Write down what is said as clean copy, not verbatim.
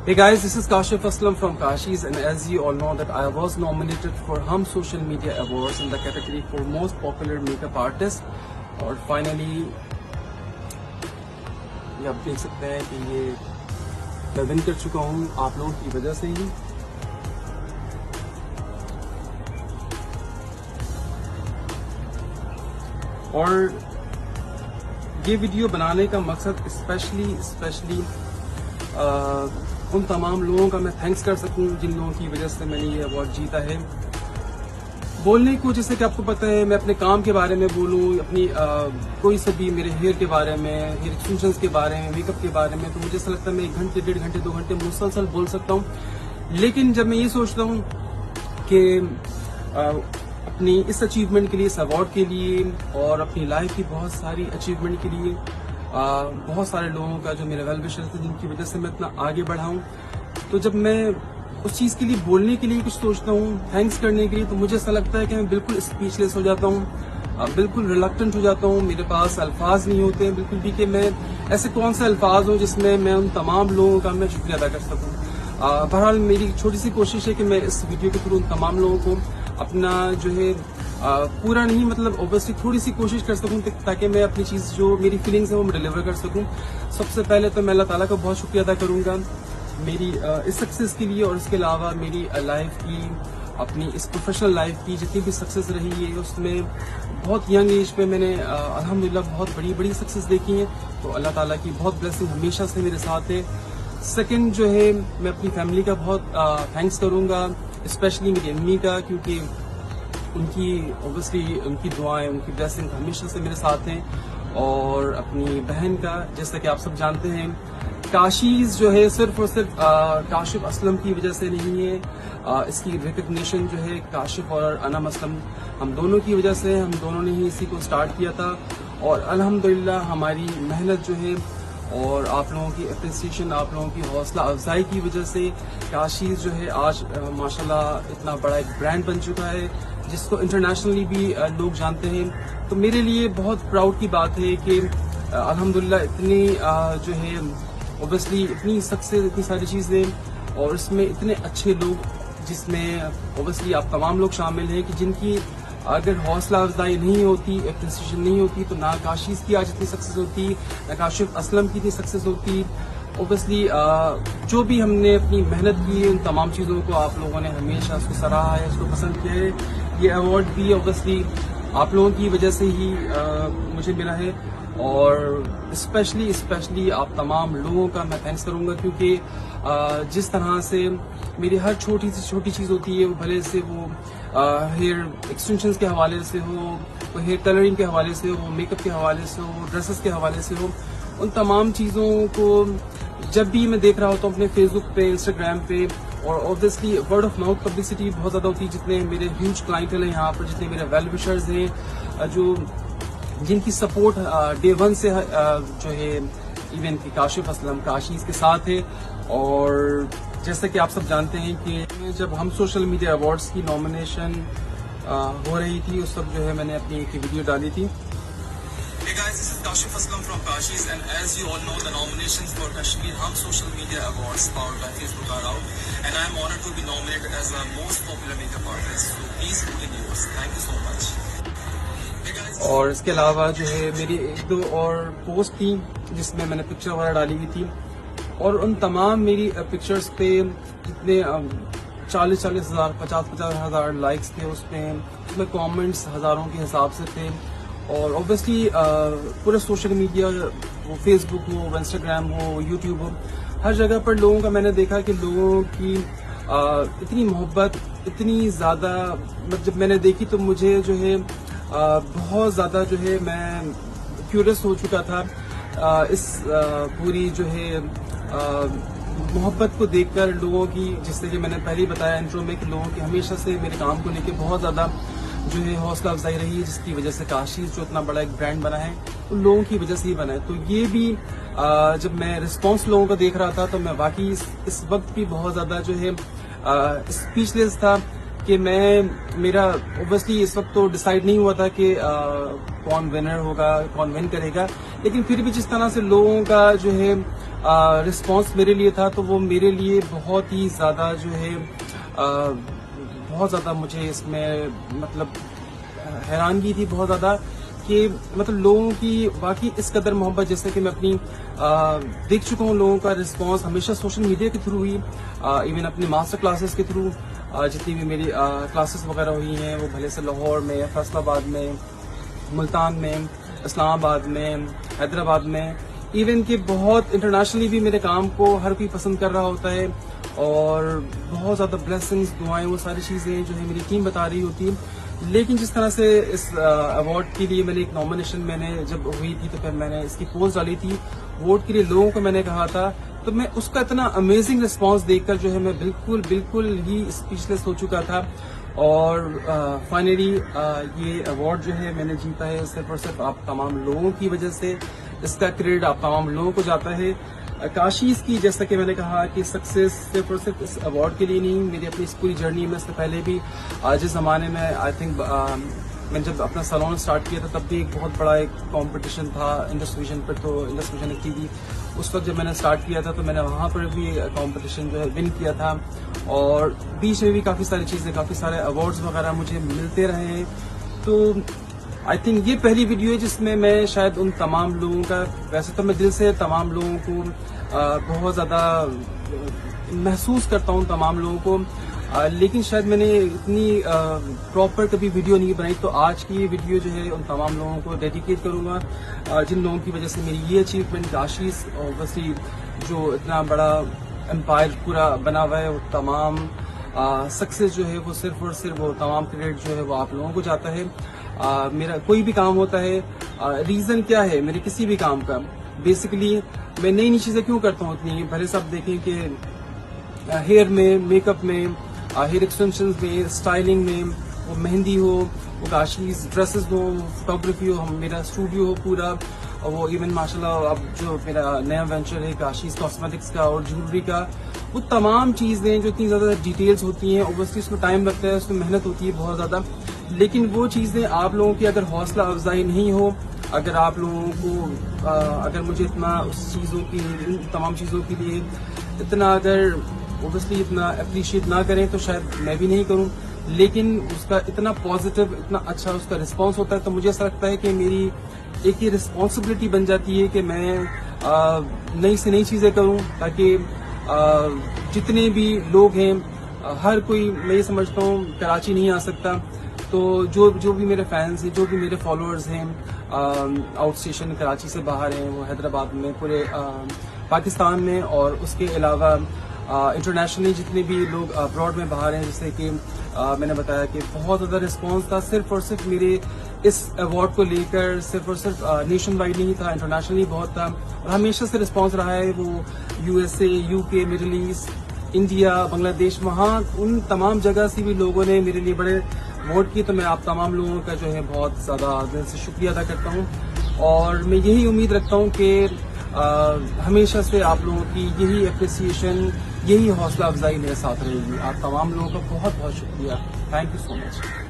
Hey guys, this is Kashif Aslam from Kashi's, and as you all know that I was nominated for Hum Social Media Awards in the category for Most Popular Makeup Artist. और finally ये आप देख सकते हैं कि ये मैं win कर चुका हूँ आप लोगों की वजह से ही। और ये वीडियो बनाने का मकसद स्पेशली उन तमाम लोगों का मैं थैंक्स कर सकूं जिन लोगों की वजह से मैंने ये अवार्ड जीता है। बोलने को जैसे कि आपको पता है मैं अपने काम के बारे में बोलूं, अपनी कोई से भी मेरे हेयर के बारे में, हेयर एक्सटेंशंस के बारे में, मेकअप के बारे में, तो मुझे ऐसा लगता है मैं 1 घंटे 1.5 घंटे 2 घंटे मुसलसल बोल सकता हूं। लेकिन जब मैं ये सोचता हूं कि अपनी इस अचीवमेंट के लिए, इस अवार्ड के लिए और अपनी लाइफ की बहुत सारी अचीवमेंट के लिए बहुत सारे लोगों का जो मेरे वेल विशर्स थे जिनकी वजह से मैं इतना आगे बढ़ा हूं, तो जब मैं उस चीज़ के लिए बोलने के लिए कुछ सोचता हूँ, थैंक्स करने के लिए, तो मुझे ऐसा लगता है कि मैं बिल्कुल स्पीचलेस हो जाता हूँ, बिल्कुल रिलक्टेंट हो जाता हूँ। मेरे पास अल्फाज नहीं होते हैं बिल्कुल भी कि मैं ऐसे कौन से अल्फाज हों जिसमें मैं उन तमाम लोगों का मैं शुक्रिया अदा कर सकूँ। बहरहाल मेरी छोटी सी कोशिश है कि मैं इस वीडियो के थ्रू उन तमाम लोगों को अपना जो है पूरा नहीं, मतलब ओबियसली थोड़ी सी कोशिश कर सकूं ताकि मैं अपनी चीज़ जो मेरी फीलिंग्स है वो मैं डिलीवर कर सकूं। सबसे पहले तो मैं अल्लाह ताला का बहुत शुक्रिया अदा करूंगा मेरी इस सक्सेस के लिए, और इसके अलावा मेरी लाइफ की, अपनी इस प्रोफेशनल लाइफ की जितनी भी सक्सेस रही है उसमें बहुत यंग एज पे मैंने अल्हम्दुलिल्लाह बहुत बड़ी बड़ी सक्सेस देखी है, तो अल्लाह ताला की बहुत ब्लेसिंग हमेशा से मेरे साथ है। सेकंड जो है मैं अपनी फैमिली का बहुत थैंक्स करूंगा, स्पेशली मेरी अम्मी का, क्योंकि उनकी ऑब्वियसली उनकी दुआएं, उनकी ब्लेसिंग हमेशा से मेरे साथ हैं। और अपनी बहन का, जैसा कि आप सब जानते हैं काशीज जो है सिर्फ और सिर्फ काशिफ असलम की वजह से नहीं है, इसकी रिकग्निशन जो है काशिफ और अनम असलम हम दोनों की वजह से, हम दोनों ने ही इसी को स्टार्ट किया था। और अल्हम्दुलिल्लाह हमारी मेहनत जो है और आप लोगों की अप्रिसिएशन, आप लोगों की हौसला अफजाई की वजह से काशीज जो है आज माशाल्लाह इतना बड़ा एक ब्रांड बन चुका है जिसको इंटरनेशनली भी लोग जानते हैं। तो मेरे लिए बहुत प्राउड की बात है कि अल्हम्दुलिल्लाह इतनी जो है ऑब्वियसली इतनी सक्सेस, इतनी सारी चीज़ें और इसमें इतने अच्छे लोग, जिसमें ऑब्वियसली आप तमाम लोग शामिल हैं कि जिनकी अगर हौसला अफजाई नहीं होती, अप्रिसिएशन नहीं होती, तो ना काशीज की आज इतनी सक्सेस होती, ना काशिफ असलम की इतनी सक्सेस होती। ऑब्वियसली जो भी हमने अपनी मेहनत की है उन तमाम चीज़ों को आप लोगों ने हमेशा उसको सराहा है, उसको पसंद किया है। ये अवार्ड भी ऑब्वियसली आप लोगों की वजह से ही मुझे मिला है, और स्पेशली आप तमाम लोगों का मैं थैंक्स करूंगा, क्योंकि जिस तरह से मेरी हर छोटी से छोटी चीज़ होती है, वो भले से वो हेयर एक्सटेंशंस के हवाले से हो, वो हेयर कलरिंग के हवाले से हो, मेकअप के हवाले से हो, ड्रेसेस के हवाले से हो, उन तमाम चीज़ों को जब भी मैं देख रहा होता हूँ अपने फेसबुक पे, इंस्टाग्राम पे, और obviously word of mouth publicity बहुत ज़्यादा होती है। जितने मेरे ह्यूज क्लाइंटल हैं यहाँ पर, जितने मेरे वेल विशर्स हैं, जो जिनकी सपोर्ट डे 1 से जो है इवन की काशिफ असलम काशीज के साथ है। और जैसा कि आप सब जानते हैं कि जब हम सोशल मीडिया अवार्ड्स की नॉमिनेशन हो रही थी उस वक्त जो है मैंने अपनी एक वीडियो डाली थी। Hey guys, this is Kashif Aslam from Kashi's, and as you all know, the nominations for Kashmir Hum Social Media Awards powered by Facebook are out, and I am honored to be nominated as the most popular makeup artist. So please vote in yours. Thank you so much. Hey guys. और इसके अलावा जो है मेरी 1-2 और post थी जिसमें मैंने पिक्चर वगैरह डाली हुई थी, और उन तमाम मेरी पिक्चर्स पे जितने 40-40 हज़ार, 50-50 हज़ार लाइक्स थे उसमें कमेंट्स हज़ारों के हिसाब से थे। और ऑब्वियसली पूरे सोशल मीडिया, वो फेसबुक हो, इंस्टाग्राम हो, यूट्यूब हो, हर जगह पर लोगों का मैंने देखा कि लोगों की इतनी मोहब्बत, इतनी ज़्यादा, मतलब जब मैंने देखी तो मुझे जो है बहुत ज़्यादा जो है मैं क्यूरियस हो चुका था इस पूरी जो है मोहब्बत को देखकर लोगों की, जिससे कि मैंने पहले ही बताया इंट्रो में कि लोगों की हमेशा से मेरे काम को लेकर बहुत ज़्यादा जो है हौसला अफजाई रही है, जिसकी वजह से काशीज जो इतना बड़ा एक ब्रांड बना है तो लोगों की वजह से ही बना है। तो ये भी जब मैं रिस्पांस लोगों का देख रहा था तो मैं वाकई इस वक्त भी बहुत ज़्यादा जो है स्पीचलेस था कि मेरा ऑब्वियसली इस वक्त तो डिसाइड नहीं हुआ था कि कौन विनर होगा, कौन विन करेगा, लेकिन फिर भी जिस तरह से लोगों का जो है رسپانس میرے لیے تھا تو وہ میرے لیے بہت ہی زیادہ جو ہے بہت زیادہ مجھے اس میں مطلب حیرانگی تھی بہت زیادہ کہ مطلب لوگوں کی واقعی اس قدر محبت، جیسے کہ میں اپنی دیکھ چکا ہوں لوگوں کا رسپانس ہمیشہ سوشل میڈیا کے تھرو ہی، ایون اپنی ماسٹر کلاسز کے تھرو، جتنی بھی میری کلاسز وغیرہ ہوئی ہیں وہ بھلے سے لاہور میں، فیصل آباد میں، ملتان میں، اسلام آباد میں، حیدرآباد میں، ایون کہ بہت انٹرنیشنلی بھی میرے کام کو ہر کوئی پسند کر رہا ہوتا ہے، اور بہت زیادہ بلیسنگز، دعائیں، وہ ساری چیزیں جو ہے میری ٹیم بتا رہی ہوتی ہے. لیکن جس طرح سے اس ایوارڈ کے لیے میں نے ایک نامنیشن میں نے جب ہوئی تھی تو پھر میں نے اس کی پوسٹ ڈالی تھی ووٹ کے لیے، لوگوں کو میں نے کہا تھا، تو میں اس کا اتنا امیزنگ رسپانس دیکھ کر جو ہے میں بالکل ہی اسپیچلیس ہو چکا تھا. اور فائنلی یہ ایوارڈ جو ہے میں نے جیتا ہے صرف اور صرف آپ تمام لوگوں کی وجہ سے. اس کا کریڈٹ آپ تمام لوگوں کو جاتا ہے. کاشیز کی جیسا کہ میں نے کہا کہ سکسیس صرف اور صرف اس ایوارڈ کے لیے نہیں، میری اپنی اس پوری جرنی میں اس سے پہلے بھی جس زمانے میں آئی تھنک میں جب اپنا سالون اسٹارٹ کیا تھا تب بھی ایک بہت بڑا ایک کمپٹیشن تھا انڈس ویژن پر. تو انڈس ویژن ایک ٹی وی اس وقت جب میں نے اسٹارٹ کیا تھا تو میں نے وہاں پر بھی کمپٹیشن جو ہے ون کیا تھا، اور بیچ میں بھی کافی ساری چیزیں، کافی سارے ایوارڈز وغیرہ مجھے ملتے رہے ہیں. تو آئی تھنک یہ پہلی ویڈیو ہے جس میں میں شاید ان تمام لوگوں کا، ویسے تو میں دل سے تمام لوگوں کو بہت زیادہ محسوس کرتا ہوں تمام لوگوں کو، لیکن شاید میں نے اتنی پراپر کبھی ویڈیو نہیں بنائی. تو آج کی یہ ویڈیو جو ہے ان تمام لوگوں کو ڈیڈیکیٹ کروں گا جن لوگوں کی وجہ سے میری یہ اچیومنٹ آشیش اوبویسلی جو اتنا بڑا امپائر پورا بنا ہوا ہے، وہ تمام سکسیس جو ہے وہ صرف اور صرف وہ تمام کریڈٹ جو ہے وہ آپ لوگوں کو جاتا ہے. میرا کوئی بھی کام ہوتا ہے، ریزن کیا ہے میرے کسی بھی کام کا، بیسیکلی میں نئی چیزیں کیوں کرتا ہوں اتنی. بھلے سب دیکھیں کہ ہیئر میں، میک اپ میں، ہیئر ایکسٹینشنز میں، اسٹائلنگ میں، وہ مہندی ہو، وہ کاشیز ڈریسز ہو، فوٹوگرافی ہو، میرا اسٹوڈیو ہو پورا، وہ ایون ماشاءاللہ اب جو میرا نیا وینچر ہے کاشیز کاسمیٹکس کا اور جیولری کا، وہ تمام چیزیں جو اتنی زیادہ ڈیٹیلز ہوتی ہیں، اوبویسلی اس میں ٹائم لگتا ہے، اس میں محنت ہوتی ہے بہت زیادہ. لیکن وہ چیزیں آپ لوگوں کی اگر حوصلہ افزائی نہیں ہو، اگر آپ لوگوں کو اگر مجھے اتنا اس چیزوں کی، ان تمام چیزوں کے لیے اتنا اگر اوبویسلی اتنا اپریشیٹ نہ کریں تو شاید میں بھی نہیں کروں. لیکن اس کا اتنا پازیٹیو، اتنا اچھا اس کا رسپانس ہوتا ہے تو مجھے ایسا لگتا ہے کہ میری ایک یہ رسپانسبلٹی بن جاتی ہے کہ میں نئی سے نئی چیزیں کروں، تاکہ جتنے بھی لوگ ہیں ہر کوئی، میں یہ سمجھتا ہوں کراچی نہیں آ سکتا، تو جو بھی میرے فینس ہیں، جو بھی میرے فالوورز ہیں آؤٹ اسٹیشن کراچی سے باہر ہیں، وہ حیدرآباد میں، پورے پاکستان میں، اور اس کے علاوہ انٹرنیشنلی جتنے بھی لوگ ابراڈ میں باہر ہیں، جیسے کہ میں نے بتایا کہ بہت زیادہ رسپانس تھا صرف اور صرف میرے اس ایوارڈ کو لے کر، صرف اور صرف نیشن وائڈ نہیں تھا، انٹرنیشنلی بہت تھا، اور ہمیشہ سے رسپانس رہا ہے. وہ USA، UK، middle east, India, Bangladesh, وہاں ان تمام جگہ سے بھی لوگوں نے میرے لیے بڑے ووٹ کی. تو میں آپ تمام لوگوں کا جو ہے بہت زیادہ دل سے شکریہ ادا کرتا ہوں، اور میں یہی امید رکھتا ہوں کہ ہمیشہ سے آپ لوگوں کی یہی اپریسیشن، یہی حوصلہ افزائی میرے ساتھ رہے گی. آپ تمام لوگوں کا بہت بہت شکریہ. Thank you so much.